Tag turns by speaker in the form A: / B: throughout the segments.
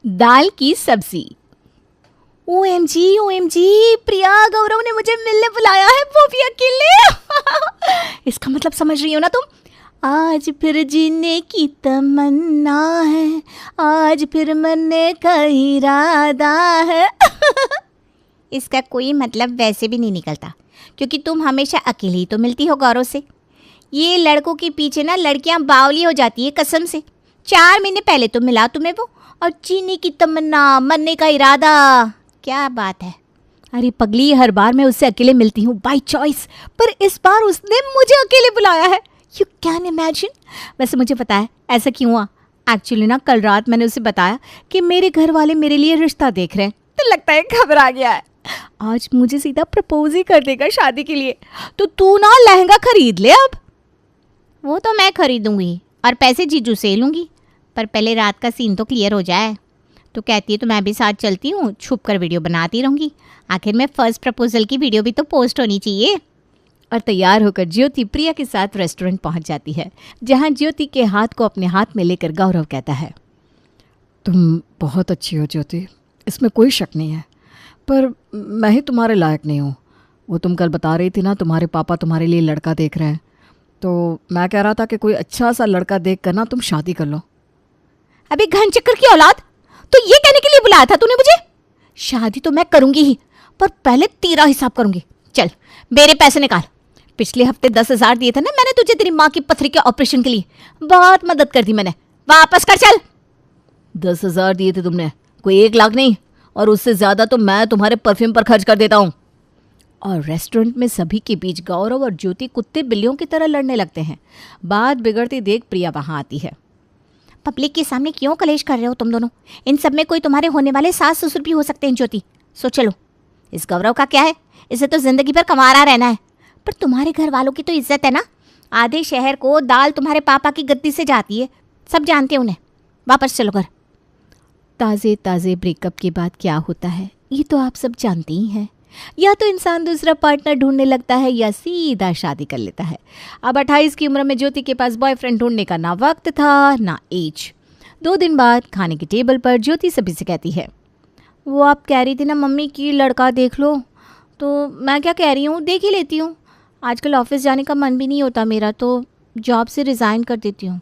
A: दाल की सब्जी। OMG OMG, प्रिया गौरव ने मुझे मिलने बुलाया है, वो भी अकेले। इसका मतलब समझ रही हो ना तुम? आज फिर जीने की तमन्ना है, आज फिर मरने का इरादा है। इसका कोई मतलब वैसे भी नहीं निकलता, क्योंकि तुम हमेशा अकेली ही तो मिलती हो गौरव से। ये लड़कों के पीछे ना लड़कियां बावली हो जाती है कसम से। 4 महीने पहले तो मिला तुम्हें वो, और जीने की तमन्ना, मरने का इरादा, क्या बात है। अरे पगली, हर बार मैं उससे अकेले मिलती हूँ बाय चॉइस, पर इस बार उसने मुझे अकेले बुलाया है। You can imagine. वैसे मुझे पता है ऐसा क्यों हुआ। एक्चुअली ना कल रात मैंने उसे बताया कि मेरे घर वाले मेरे लिए रिश्ता देख रहे हैं, तो लगता है घबरा गया है। आज मुझे सीधा प्रपोज ही कर देगा शादी के लिए। तो तू ना लहंगा खरीद ले अब। वो तो मैं खरीदूंगी और पैसे जीजू से लूँगी, पर पहले रात का सीन तो क्लियर हो जाए। तो कहती है तो मैं भी साथ चलती हूँ, छुप कर वीडियो बनाती रहूँगी। आखिर में फर्स्ट प्रपोजल की वीडियो भी तो पोस्ट होनी चाहिए। और तैयार होकर ज्योति प्रिया के साथ रेस्टोरेंट पहुँच जाती है, जहाँ ज्योति के हाथ को अपने हाथ में लेकर गौरव कहता है,
B: तुम बहुत अच्छी हो ज्योति, इसमें कोई शक नहीं है, पर मैं ही तुम्हारे लायक नहीं हूँ। वो तुम कल बता रही थी ना, तुम्हारे पापा तुम्हारे लिए लड़का देख रहे हैं, तो मैं कह रहा था कि कोई अच्छा सा लड़का देख कर ना तुम शादी कर लो।
A: अबे घन चक्कर की औलाद, तो ये कहने के लिए बुलाया था तूने मुझे? शादी तो मैं करूंगी ही, पर पहले तेरा हिसाब करूंगी। चल मेरे पैसे निकाल। पिछले हफ्ते 10,000 दिए थे ना मैंने तुझे तेरी माँ की पथरी के ऑपरेशन के लिए, बहुत मदद कर दी मैंने, वापस कर चल।
B: 10,000 दिए थे तुमने, कोई 1 लाख नहीं, और उससे ज़्यादा तो मैं तुम्हारे परफ्यूम पर खर्च कर देता हूँ।
A: और रेस्टोरेंट में सभी के बीच गौरव और ज्योति कुत्ते बिल्लियों की तरह लड़ने लगते हैं। बात बिगड़ती देख प्रिया वहाँ आती है। पब्लिक के सामने क्यों कलेश कर रहे हो तुम दोनों? इन सब में कोई तुम्हारे होने वाले सास ससुर भी हो सकते हैं ज्योति। सो चलो, इस गौरव का क्या है, इसे तो जिंदगी भर कमारा रहना है, पर तुम्हारे घर वालों की तो इज्जत है ना। आधे शहर को दाल तुम्हारे पापा की गद्दी से जाती है, सब जानते हैं उन्हें। वापस चलो घर। ताज़े ताज़े ब्रेकअप के बाद क्या होता है ये तो आप सब जानते ही हैं। या तो इंसान दूसरा पार्टनर ढूंढने लगता है या सीधा शादी कर लेता है। अब 28 की उम्र में ज्योति के पास बॉयफ्रेंड ढूंढने का ना वक्त था ना एज। 2 दिन बाद खाने की टेबल पर ज्योति सभी से कहती है, वो आप कह रही थी ना मम्मी कि लड़का देख लो, तो मैं क्या कह रही हूँ, देख ही लेती हूँ। आजकल ऑफिस जाने का मन भी नहीं होता मेरा, तो जॉब से रिज़ाइन कर देती हूँ।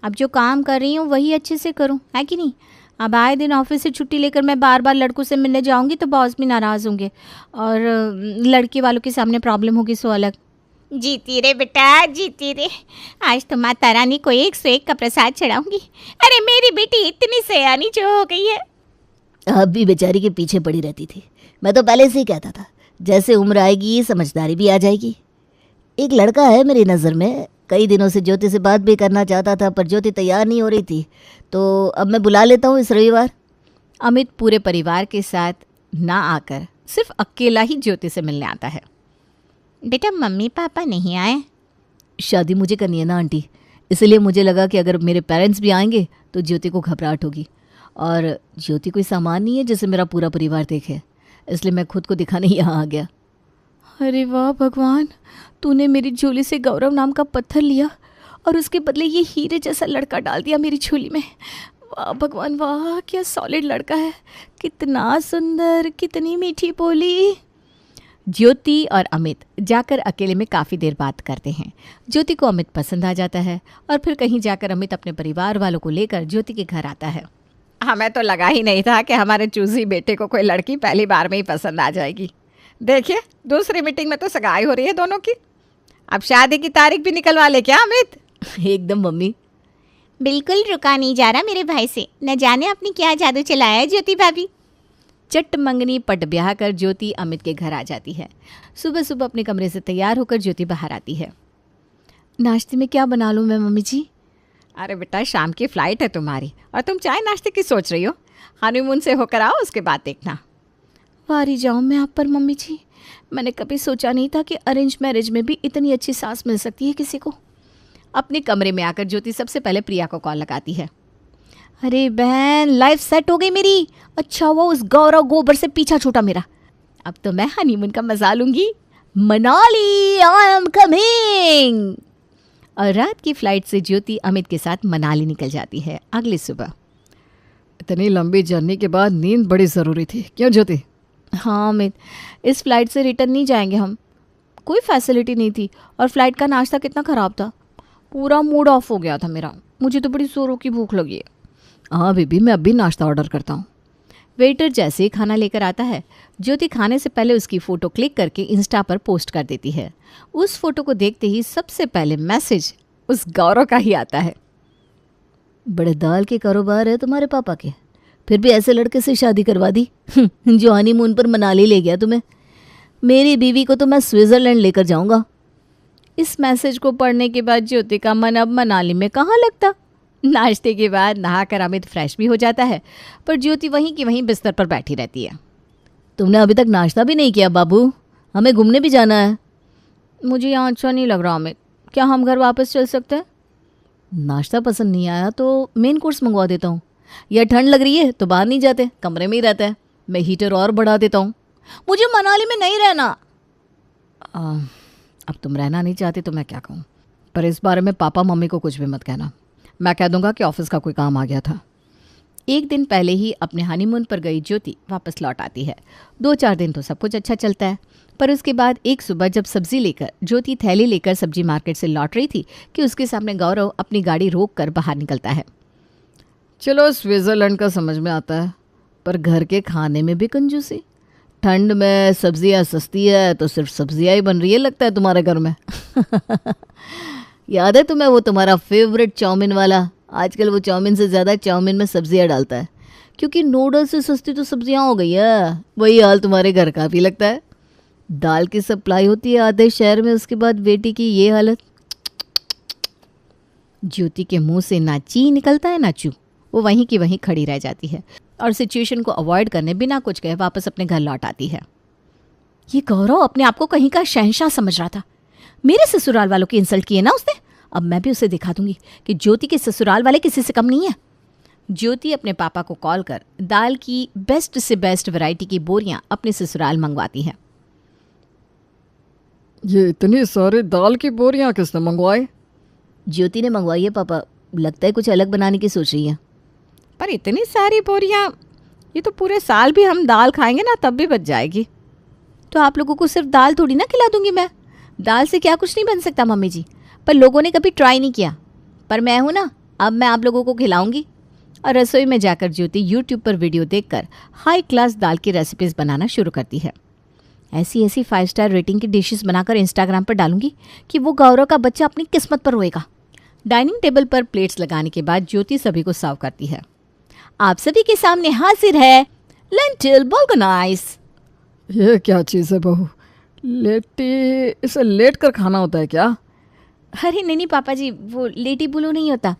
A: अब जो काम कर रही हूँ वही अच्छे से करूँ, है कि नहीं? अब आए दिन ऑफिस से छुट्टी लेकर मैं बार बार लड़कों से मिलने जाऊंगी तो बॉस भी नाराज़ होंगे, और लड़के वालों के सामने प्रॉब्लम होगी सो अलग। जीती रे बेटा जीती रे, आज तो माता रानी को 101 का प्रसाद चढ़ाऊंगी। अरे मेरी बेटी इतनी सयानी जो हो गई है।
B: आप भी बेचारी के पीछे पड़ी रहती थी, मैं तो पहले से ही कहता था, जैसे उम्र आएगी समझदारी भी आ जाएगी। एक लड़का है मेरी नज़र में, कई दिनों से ज्योति से बात भी करना चाहता था, पर ज्योति तैयार नहीं हो रही थी, तो अब मैं बुला लेता हूँ इस रविवार।
A: अमित पूरे परिवार के साथ ना आकर सिर्फ अकेला ही ज्योति से मिलने आता है। बेटा मम्मी पापा नहीं आए?
B: शादी मुझे करनी है ना आंटी, इसलिए मुझे लगा कि अगर मेरे पेरेंट्स भी आएंगे तो ज्योति को घबराहट होगी, और ज्योति कोई सामान नहीं है जिसे मेरा पूरा परिवार देखे, इसलिए मैं खुद को दिखाने यहाँ आ गया।
A: अरे वाह भगवान, तूने मेरी झोली से गौरव नाम का पत्थर लिया और उसके बदले ये हीरे जैसा लड़का डाल दिया मेरी झोली में। वाह भगवान वाह, क्या सॉलिड लड़का है, कितना सुंदर, कितनी मीठी बोली। ज्योति और अमित जाकर अकेले में काफ़ी देर बात करते हैं। ज्योति को अमित पसंद आ जाता है, और फिर कहीं जाकर अमित अपने परिवार वालों को लेकर ज्योति के घर आता है। हमें तो लगा ही नहीं था कि हमारे चूजी बेटे को कोई लड़की पहली बार में ही पसंद आ जाएगी। देखिए दूसरी मीटिंग में तो सगाई हो रही है दोनों की। अब शादी की तारीख भी निकलवा ले क्या अमित?
B: एकदम मम्मी।
A: बिल्कुल रुका नहीं जा रहा मेरे भाई से, न जाने अपनी क्या जादू चलाया है ज्योति भाभी। चट मंगनी पट ब्याह कर ज्योति अमित के घर आ जाती है। सुबह सुबह अपने कमरे से तैयार होकर ज्योति बाहर आती है। नाश्ते में क्या बना लूँ मैं मम्मी जी? अरे बेटा शाम की फ़्लाइट है तुम्हारी, और तुम चाय नाश्ते की सोच रही हो? हनीमून से होकर आओ, उसके बाद देखना। वारी जाऊँ मैं आप पर मम्मी जी, मैंने कभी सोचा नहीं था कि अरेंज मैरिज में भी इतनी अच्छी सास मिल सकती है किसी को। अपने कमरे में आकर ज्योति सबसे पहले प्रिया को कॉल लगाती है। अरे बहन, लाइफ सेट हो गई मेरी। अच्छा हुआ उस गौरव गोबर से पीछा छूटा मेरा। अब तो मैं हनीमून का मजा लूंगी। Manali, I am coming. और रात की फ्लाइट से ज्योति अमित के साथ मनाली निकल जाती है। अगली सुबह
C: इतनी लंबी जर्नी के बाद नींद बड़ी ज़रूरी थी, क्यों ज्योति?
A: हाँ अमित, इस फ्लाइट से रिटर्न नहीं जाएंगे हम। कोई फैसिलिटी नहीं थी और फ्लाइट का नाश्ता कितना ख़राब था। पूरा मूड ऑफ हो गया था मेरा। मुझे तो बड़ी जोरों की भूख लगी है।
C: हाँ बेबी, मैं अभी नाश्ता ऑर्डर करता हूँ।
A: वेटर जैसे ही खाना लेकर आता है, ज्योति खाने से पहले उसकी फ़ोटो क्लिक करके इंस्टा पर पोस्ट कर देती है। उस फोटो को देखते ही सबसे पहले मैसेज उस गौरव का ही आता है।
B: बड़े दाल के कारोबार है तुम्हारे पापा के, फिर भी ऐसे लड़के से शादी करवा दी जो हनीमून पर मनाली ले गया तुम्हें। मेरी बीवी को तो मैं स्विट्ज़रलैंड लेकर जाऊंगा।
A: इस मैसेज को पढ़ने के बाद ज्योति का मन अब मनाली में कहाँ लगता। नाश्ते के बाद नहाकर अमित फ्रेश भी हो जाता है, पर ज्योति वहीं की वहीं बिस्तर पर बैठी रहती है।
B: तुमने अभी तक नाश्ता भी नहीं किया बाबू, हमें घूमने भी जाना है।
A: मुझे यहाँ अच्छा नहीं लग रहा अमित, क्या हम घर वापस चल सकते हैं?
B: नाश्ता पसंद नहीं आया तो मेन कोर्स मंगवा देता हूँ, या ठंड लग रही है तो बाहर नहीं जाते, कमरे में ही रहता है, मैं हीटर और बढ़ा देता हूँ।
A: मुझे मनाली में नहीं रहना।
C: अब तुम रहना नहीं चाहते तो मैं क्या कहूँ, पर इस बारे में पापा मम्मी को कुछ भी मत कहना। मैं कह दूंगा कि ऑफिस का कोई काम आ गया था।
A: एक दिन पहले ही अपने हनीमून पर गई ज्योति वापस लौट आती है। 2-4 दिन तो सब कुछ अच्छा चलता है, पर उसके बाद एक सुबह जब सब्जी लेकर ज्योति थैली लेकर सब्जी मार्केट से लौट रही थी कि उसके सामने गौरव अपनी गाड़ी रोक कर बाहर निकलता है।
C: चलो स्विट्ज़रलैंड का समझ में आता है, पर घर के खाने में भी कंजूसी। ठंड में सब्जियां सस्ती है तो सिर्फ सब्जियां ही बन रही है लगता है तुम्हारे घर में।
B: याद है तुम्हें वो तुम्हारा फेवरेट चाउमीन वाला? आजकल वो चाउमीन से ज़्यादा चाउमीन में सब्जियां डालता है, क्योंकि नूडल्स से सस्ती तो सब्जियां हो गई है। वही हाल तुम्हारे घर का भी लगता है। दाल की सप्लाई होती है आधे शहर में, उसके बाद बेटी की ये हालत।
A: ज्योति के मुंह से ना ची निकलता है ना चू। वो वहीं की वहीं खड़ी रह जाती है और सिचुएशन को अवॉइड करने बिना कुछ कहे वापस अपने घर लौट आती है। ये गौरव अपने आप को कहीं का शहंशाह समझ रहा था। मेरे ससुराल वालों की इंसल्ट की है ना उसने। अब मैं भी उसे दिखा दूंगी कि ज्योति के ससुराल वाले किसी से कम नहीं है। ज्योति अपने पापा को कॉल कर दाल की बेस्ट से बेस्ट वैरायटी की बोरियां अपने ससुराल मंगवाती है।
C: ये इतनी सारी दाल की बोरियां किसने मंगवाई?
B: ज्योति ने मंगवाई है पापा, लगता है कुछ अलग बनाने की सोच रही है।
A: पर इतनी सारी बोरियां, ये तो पूरे साल भी हम दाल खाएंगे ना तब भी बच जाएगी। तो आप लोगों को सिर्फ दाल थोड़ी ना खिला दूंगी मैं। दाल से क्या कुछ नहीं बन सकता मम्मी जी, पर लोगों ने कभी ट्राई नहीं किया। पर मैं हूँ ना, अब मैं आप लोगों को खिलाऊंगी। और रसोई में जाकर ज्योति यूट्यूब पर वीडियो देखकर हाई क्लास दाल की रेसिपीज़ बनाना शुरू करती है। ऐसी 5 स्टार रेटिंग की डिशेस बनाकर इंस्टाग्राम पर डालूंगी कि वो गौरव का बच्चा अपनी किस्मत पर रोएगा। डाइनिंग टेबल पर प्लेट्स लगाने के बाद ज्योति सभी को सर्व करती है। आप सभी के सामने हाजिर है लेंटिल बोल्गोनाइस।
C: ये क्या चीज़ है बहू? इसे लेट कर खाना होता है क्या?
A: अरे नहीं पापा जी, वो लेटी बुलू नहीं होता।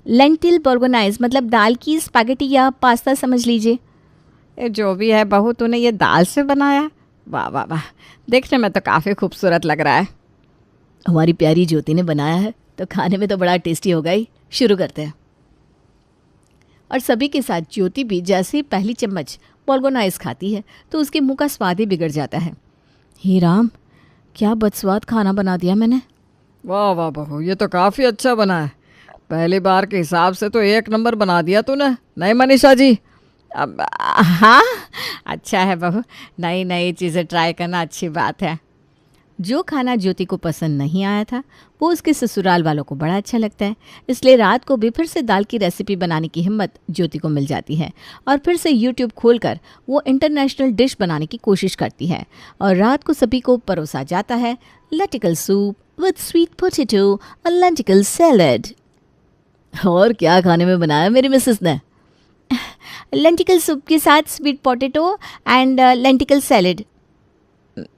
A: लेंटिल बोल्गोनाइस मतलब दाल की स्पैगेटी या पास्ता समझ लीजिए। जो भी है बहू, तूने ये दाल से बनाया? वाह वाह वाह, देखने में तो काफ़ी खूबसूरत लग रहा है।
B: हमारी प्यारी ज्योति ने बनाया है तो खाने में तो बड़ा टेस्टी होगा ही। शुरू करते हैं।
A: और सभी के साथ ज्योति भी जैसे ही पहली चम्मच बोल्गोनाइस खाती है तो उसके मुंह का स्वाद ही बिगड़ जाता है। हे राम, क्या बदस्वाद खाना बना दिया मैंने।
C: वाह वाह बहू, ये तो काफ़ी अच्छा बना है। पहली बार के हिसाब से तो 1 नंबर बना दिया तूने, नहीं मनीषा जी?
A: अब हाँ, अच्छा है बहू, नई नई चीज़ें ट्राई करना अच्छी बात है। जो खाना ज्योति को पसंद नहीं आया था वो उसके ससुराल वालों को बड़ा अच्छा लगता है, इसलिए रात को भी फिर से दाल की रेसिपी बनाने की हिम्मत ज्योति को मिल जाती है और फिर से यूट्यूब खोलकर वो इंटरनेशनल डिश बनाने की कोशिश करती है। और रात को सभी को परोसा जाता है lenticel soup with sweet potato और लेंटिकल सैलेड।
B: और क्या खाने में बनाया मेरी मिसेस ने?
A: लेंटिकल सूप के साथ sweet potato and lenticel salad.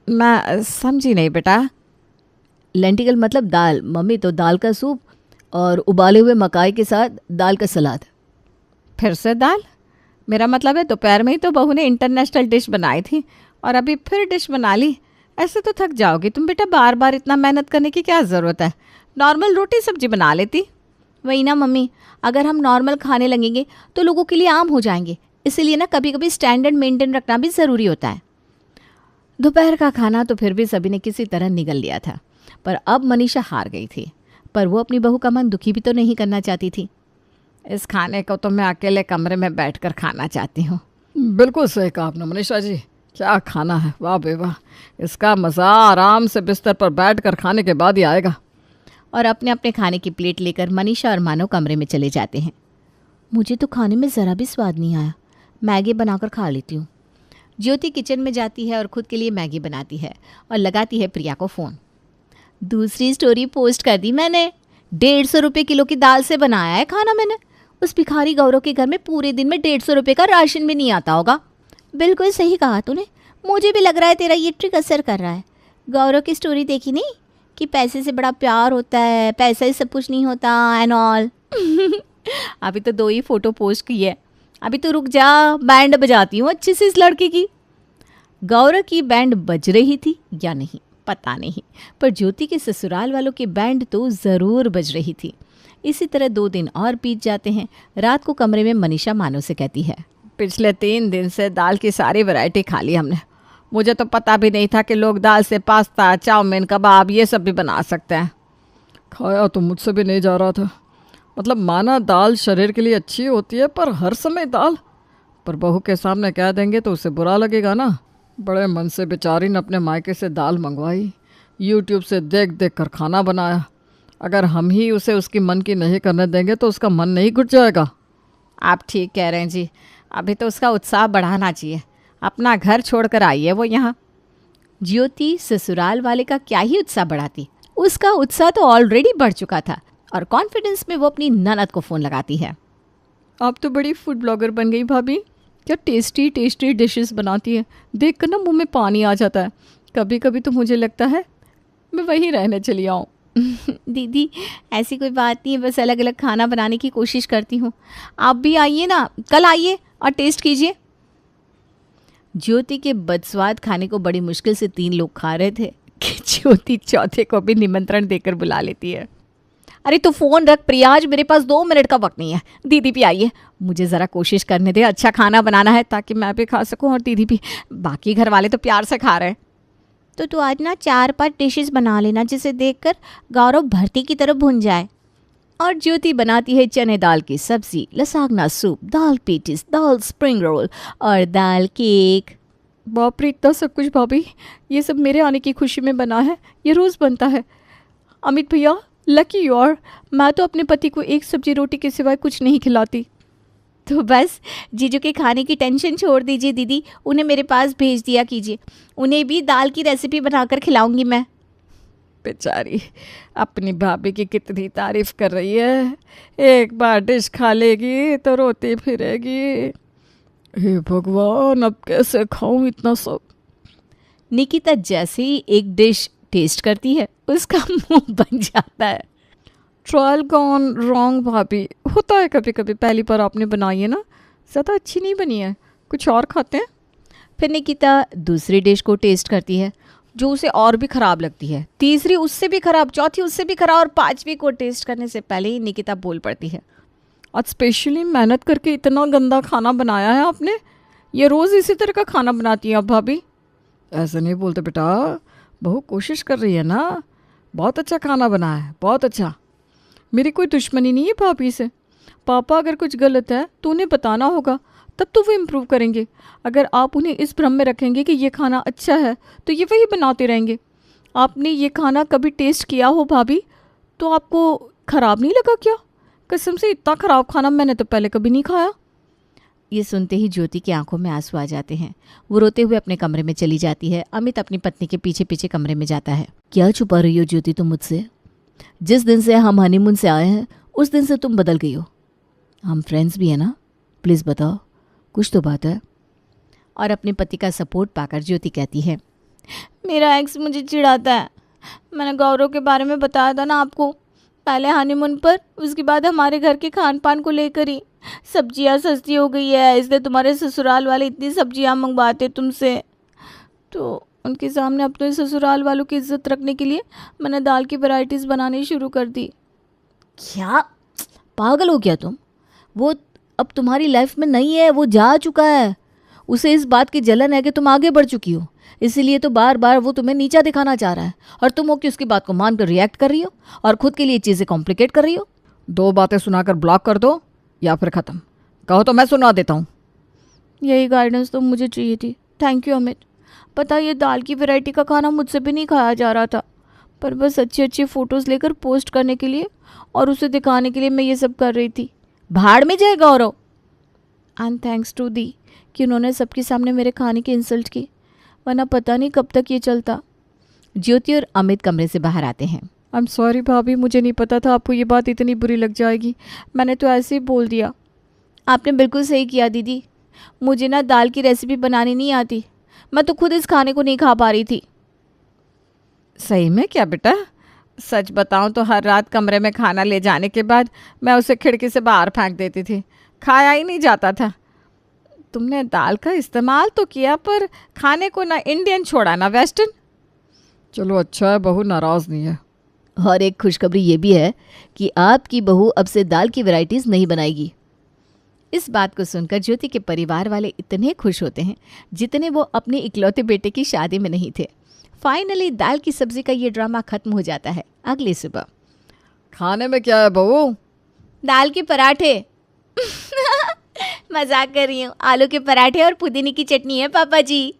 A: मैं समझी नहीं बेटा।
B: लेंटिकल मतलब दाल, मम्मी तो दाल का सूप और उबाले हुए मकाई के साथ दाल का सलाद।
A: फिर से दाल? मेरा मतलब है दोपहर में ही तो बहू ने इंटरनेशनल डिश बनाई थी और अभी फिर डिश बना ली। ऐसे तो थक जाओगी तुम बेटा, बार बार इतना मेहनत करने की क्या ज़रूरत है। नॉर्मल रोटी सब्जी बना लेती।
B: वही ना मम्मी, अगर हम नॉर्मल खाने लगेंगे तो लोगों के लिए आम हो जाएंगे, इसीलिए ना कभी कभी स्टैंडर्ड मेंटेन रखना भी ज़रूरी होता है।
A: दोपहर का खाना तो फिर भी सभी ने किसी तरह निगल लिया था, पर अब मनीषा हार गई थी। पर वो अपनी बहू का मन दुखी भी तो नहीं करना चाहती थी।
C: इस खाने को तो मैं अकेले कमरे में बैठकर खाना चाहती हूँ। बिल्कुल सही कहा आपने मनीषा जी, क्या खाना है, वाह बे वाह। इसका मज़ा आराम से बिस्तर पर बैठकर खाने के बाद ही आएगा।
A: और अपने अपने खाने की प्लेट लेकर मनीषा और मानव कमरे में चले जाते हैं। मुझे तो खाने में ज़रा भी स्वाद नहीं आया, मैगी बनाकर खा लेती हूँ। ज्योति किचन में जाती है और खुद के लिए मैगी बनाती है और लगाती है प्रिया को फ़ोन। दूसरी स्टोरी पोस्ट कर दी मैंने। 150 रुपये किलो की दाल से बनाया है खाना मैंने। उस भिखारी गौरव के घर में पूरे दिन में 150 रुपये का राशन भी नहीं आता होगा। बिल्कुल सही कहा तूने, मुझे भी लग रहा है तेरा ये ट्रिक असर कर रहा है। गौरव की स्टोरी देखी नहीं कि पैसे से बड़ा प्यार होता है, पैसा ही सब कुछ नहीं होता एंड ऑल। अभी तो 2 ही फ़ोटो पोस्ट की है, अभी तो रुक जा, बैंड बजाती हूँ अच्छी सी इस लड़के की। गौरव की बैंड बज रही थी या नहीं पता नहीं, पर ज्योति के ससुराल वालों की बैंड तो ज़रूर बज रही थी। इसी तरह 2 दिन और बीत जाते हैं। रात को कमरे में मनीषा मानव से कहती है,
C: पिछले 3 दिन से दाल की सारी वैरायटी खा ली हमने। मुझे तो पता भी नहीं था कि लोग दाल से पास्ता, चाउमीन, कबाब ये सब भी बना सकते हैं। खाया तो मुझसे भी नहीं जा रहा था। मतलब माना दाल शरीर के लिए अच्छी होती है, पर हर समय दाल, पर बहू के सामने कह देंगे तो उसे बुरा लगेगा ना। बड़े मन से बेचारी ने अपने मायके से दाल मंगवाई, यूट्यूब से देख देख कर खाना बनाया। अगर हम ही उसे उसकी मन की नहीं करने देंगे तो उसका मन नहीं घुट जाएगा।
A: आप ठीक कह रहे हैं जी, अभी तो उसका उत्साह बढ़ाना चाहिए। अपना घर छोड़कर आई है वो यहाँ। ज्योति ससुराल वाले का क्या ही उत्साह बढ़ाती, उसका उत्साह तो ऑलरेडी बढ़ चुका था और कॉन्फिडेंस में वो अपनी ननद को फ़ोन लगाती है।
C: आप तो बड़ी फूड ब्लॉगर बन गई भाभी, क्या टेस्टी टेस्टी डिशेस बनाती है। देख कर ना मुँह में पानी आ जाता है। कभी कभी तो मुझे लगता है मैं वहीं रहने चली आऊँ।
A: दीदी ऐसी कोई बात नहीं है, बस अलग अलग खाना बनाने की कोशिश करती हूँ। आप भी आइए ना, कल आइए और टेस्ट कीजिए। ज्योति के बदस्वाद खाने को बड़ी मुश्किल से 3 लोग खा रहे थे कि ज्योति चौथे को भी निमंत्रण देकर बुला लेती है। अरे तू फ़ोन रख प्रिया, आज मेरे पास 2 मिनट का वक्त नहीं है। दीदी भी आइए, मुझे ज़रा कोशिश करने दे। अच्छा खाना बनाना है ताकि मैं भी खा सकूं और दीदी भी। बाकी घर वाले तो प्यार से खा रहे हैं। तो तू आज ना 4-5 डिशेस बना लेना जिसे देखकर गौरव भरती की तरफ भुन जाए। और ज्योति बनाती है चने दाल की सब्जी, लसागना सूप, दाल पेटिस, दाल स्प्रिंग रोल और दाल केक।
C: बाप रे, इतना सब कुछ भाभी, ये सब मेरे आने की खुशी में बना है। ये रोज़ बनता है। अमित भैया लकी यू आर, मैं तो अपने पति को एक सब्जी रोटी के सिवाय कुछ नहीं खिलाती।
A: तो बस जीजू के खाने की टेंशन छोड़ दीजिए दीदी, उन्हें मेरे पास भेज दिया कीजिए। उन्हें भी दाल की रेसिपी बनाकर खिलाऊंगी मैं।
C: बेचारी अपनी भाभी की कितनी तारीफ कर रही है। एक बार डिश खा लेगी तो रोती फिरेगी। हे भगवान, अब कैसे खाऊं इतना सब।
A: निकिता जैसे ही एक डिश टेस्ट करती है उसका मुंह बन जाता है।
C: ट्रायल गॉन रॉन्ग भाभी, होता है कभी कभी। पहली बार आपने बनाई है ना, ज़्यादा अच्छी नहीं बनी है, कुछ और खाते हैं।
A: फिर निकिता दूसरी डिश को टेस्ट करती है जो उसे और भी ख़राब लगती है। तीसरी उससे भी ख़राब, चौथी उससे भी ख़राब और 5वीं को टेस्ट करने से पहले ही निकिता बोल पड़ती है,
C: आज स्पेशली मेहनत करके इतना गंदा खाना बनाया है आपने। ये रोज़ इसी तरह का खाना बनाती हैं आप भाभी। ऐसे नहीं बोलते बेटा, बहू कोशिश कर रही है ना। बहुत अच्छा खाना बना है, बहुत अच्छा। मेरी कोई दुश्मनी नहीं है भाभी से। पापा अगर कुछ गलत है तो उन्हें बताना होगा, तब तो वो इम्प्रूव करेंगे। अगर आप उन्हें इस भ्रम में रखेंगे कि ये खाना अच्छा है तो ये वही बनाते रहेंगे। आपने ये खाना कभी टेस्ट किया हो भाभी तो आपको ख़राब नहीं लगा क्या? कसम से इतना ख़राब खाना मैंने तो पहले कभी नहीं खाया।
A: ये सुनते ही ज्योति की आंखों में आंसू आ जाते हैं। वो रोते हुए अपने कमरे में चली जाती है। अमित अपनी पत्नी के पीछे पीछे कमरे में जाता है।
B: क्या छुपा रही हो ज्योति तुम मुझसे? जिस दिन से हम हनीमून से आए हैं उस दिन से तुम बदल गई हो। हम फ्रेंड्स भी हैं ना, प्लीज़ बताओ, कुछ तो बात है।
A: और अपने पति का सपोर्ट पाकर ज्योति कहती है, मेरा एक्स मुझे चिढ़ाता है। मैंने गौरव के बारे में बताया था ना आपको, पहले हनीमून पर, उसके बाद हमारे घर के खान पान को लेकर ही। सब्जियां सस्ती हो गई है इसलिए तुम्हारे ससुराल वाले इतनी सब्जियां मंगवाते तुमसे। तो उनके सामने अपने ससुराल वालों की इज्जत रखने के लिए मैंने दाल की वैरायटीज़ बनानी शुरू कर दी।
B: क्या पागल हो क्या तुम? वो अब तुम्हारी लाइफ में नहीं है, वो जा चुका है। उसे इस बात की जलन है कि तुम आगे बढ़ चुकी हो, इसीलिए तो बार बार वो तुम्हें नीचा दिखाना चाह रहा है और तुम हो कि उसकी बात को मानकर रिएक्ट कर रही हो और खुद के लिए चीज़ें कॉम्प्लिकेट कर रही हो।
C: 2 बातें सुनाकर ब्लॉक कर दो, या फिर ख़त्म? कहो तो मैं सुना देता हूँ।
A: यही गाइडेंस तो मुझे चाहिए थी। Thank you Amit. पता ये दाल की वैरायटी का खाना मुझसे भी नहीं खाया जा रहा था, पर बस अच्छी अच्छी फ़ोटोज़ लेकर पोस्ट करने के लिए और उसे दिखाने के लिए मैं ये सब कर रही थी। भाड़ में जाए गौरव। एंड थैंक्स टू दी कि उन्होंने सबके सामने मेरे खाने की इंसल्ट की, वरना पता नहीं कब तक ये चलता।
B: ज्योति और अमित कमरे से बाहर आते हैं।
C: आई एम सॉरी भाभी, मुझे नहीं पता था आपको ये बात इतनी बुरी लग जाएगी। मैंने तो ऐसे ही बोल दिया।
A: आपने बिल्कुल सही किया दीदी। मुझे ना दाल की रेसिपी बनानी नहीं आती, मैं तो खुद इस खाने को नहीं खा पा रही थी।
C: सही में क्या बेटा? सच बताऊं तो हर रात कमरे में खाना ले जाने के बाद मैं उसे खिड़की से बाहर फेंक देती थी, खाया ही नहीं जाता था। तुमने दाल का इस्तेमाल तो किया पर खाने को ना इंडियन छोड़ा ना वेस्टर्न। चलो अच्छा है, बहू नाराज़ नहीं है।
B: और एक खुशखबरी ये भी है कि आपकी बहू अब से दाल की वैरायटीज़ नहीं बनाएगी।
A: इस बात को सुनकर ज्योति के परिवार वाले इतने खुश होते हैं जितने वो अपने इकलौते बेटे की शादी में नहीं थे। फाइनली दाल की सब्जी का ये ड्रामा खत्म हो जाता है। अगली सुबह
C: खाने में क्या है बहू?
A: दाल के पराठे। मजाक कर रही हूँ, आलू के पराठे और पुदीने की चटनी है पापा जी।